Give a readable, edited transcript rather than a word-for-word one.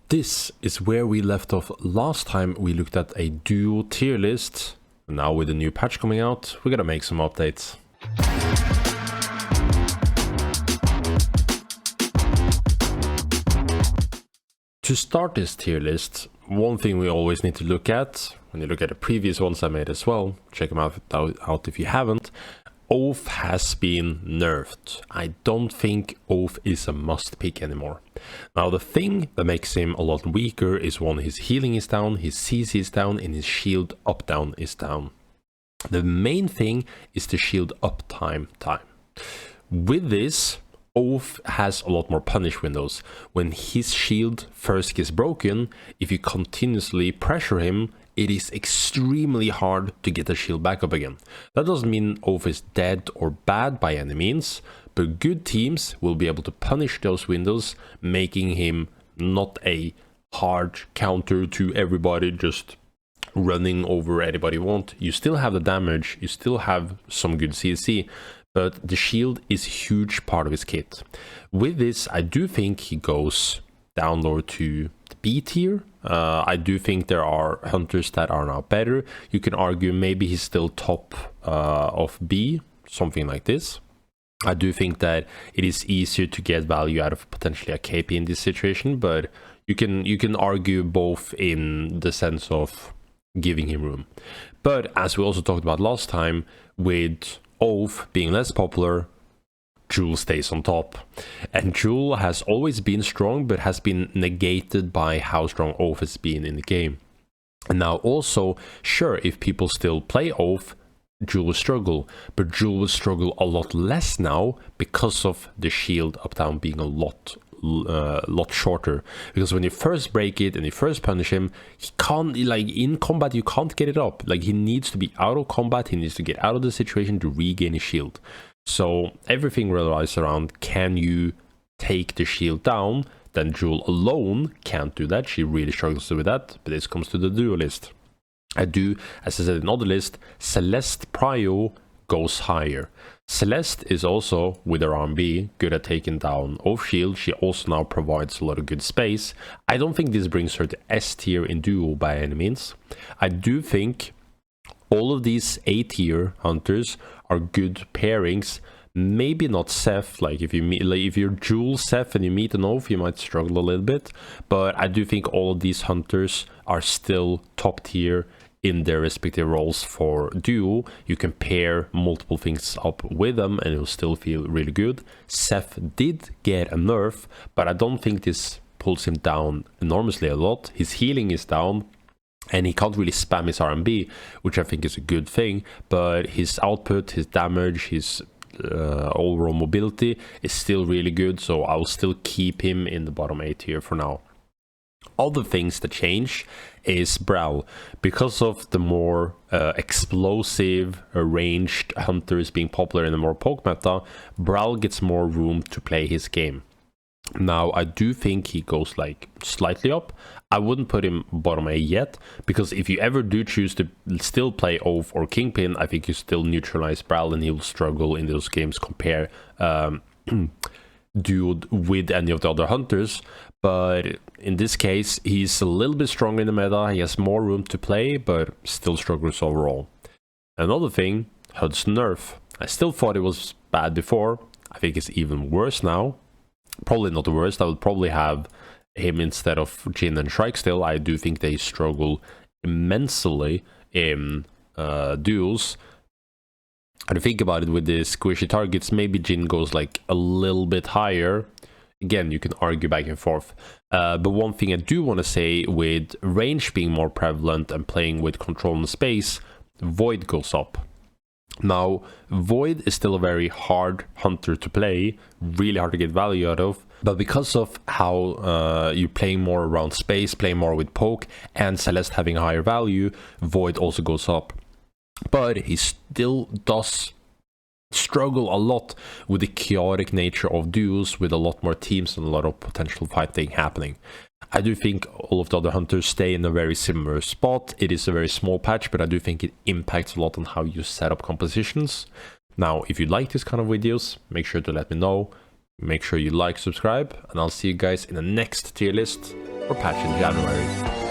This is where we left off last time. We looked at a duo tier list. Now with the new patch coming out, we're gonna make some updates. To start this tier list, one thing we always need to look at, when you look at the previous ones I made as well, check them out if you haven't, Oath has been nerfed. I don't think Oath is a must pick anymore. Now the thing that makes him a lot weaker is one, his healing is down, his CC is down, and his shield up down is down. The main thing is the shield up time. With this, Oath has a lot more punish windows. When his shield first gets broken, if you continuously pressure him, it is extremely hard to get the shield back up again. That doesn't mean Oath is dead or bad by any means, but good teams will be able to punish those windows, making him not a hard counter to everybody just running over anybody you want. You still have the damage, you still have some good CC, but the shield is a huge part of his kit. With this, I do think he goes down lower to the B tier. I do think there are hunters that are now better. You can argue maybe he's still top of B, something like this. I do think that it is easier to get value out of potentially a KP in this situation, but you can argue both in the sense of giving him room. But as we also talked about last time, with Oath being less popular, Joule stays on top. And Joule has always been strong, but has been negated by how strong Oath has been in the game. And now also, sure, if people still play Oath, Joule will struggle, but Joule will struggle a lot less now because of the shield up down being a lot shorter. Because when you first break it and you first punish him, he can't, like in combat you can't get it up. Like he needs to be out of combat, he needs to get out of the situation to regain his shield. So everything relies around, can you take the shield down? Then Joule alone can't do that. She really struggles with that. But this comes to the duo list. I do, as I said in other list, Celeste Prio goes higher. Celeste is also, with her RB, good at taking down Oath shield. She also now provides a lot of good space. I don't think this brings her to S tier in duo by any means. I do think all of these A tier hunters are good pairings. Maybe not Seth, like if you meet, like if you're Joule Seth and you meet an Oath, you might struggle a little bit. But I do think all of these hunters are still top tier in their respective roles for duo. You can pair multiple things up with them and it'll still feel really good. Seth did get a nerf, but I don't think this pulls him down enormously a lot. His healing is down and he can't really spam his RMB, which I think is a good thing, but his output, his damage, his overall mobility is still really good, so I'll still keep him in the bottom 8 tier for now. Other things that change is Brow. Because of the more explosive, ranged hunters being popular in the more poke meta, Brow gets more room to play his game. Now, I do think he goes like slightly up. I wouldn't put him bottom A yet, because if you ever do choose to still play Oath or Kingpin, I think you still neutralize Brow and he'll struggle in those games compare dude with any of the other hunters. But in this case, he's a little bit stronger in the meta, he has more room to play, but still struggles overall. Another thing, HUD's nerf. I still thought it was bad before, I think it's even worse now. Probably not the worst, I would probably have him instead of Jin and Shrike still. I do think they struggle immensely in duels. And think about it, with the squishy targets, maybe Jin goes like a little bit higher. Again, you can argue back and forth. But one thing I do want to say, with range being more prevalent and playing with control and space, Void goes up. Now, Void is still a very hard hunter to play, really hard to get value out of, but because of how you're playing more around space, playing more with poke, and Celeste having higher value, Void also goes up. But he still does struggle a lot with the chaotic nature of duels, with a lot more teams and a lot of potential fighting happening. I do think all of the other hunters stay in a very similar spot. It is a very small patch, but I do think it impacts a lot on how you set up compositions. Now, if you like this kind of videos, make sure to let me know. Make sure you like, subscribe, and I'll see you guys in the next tier list or patch in January.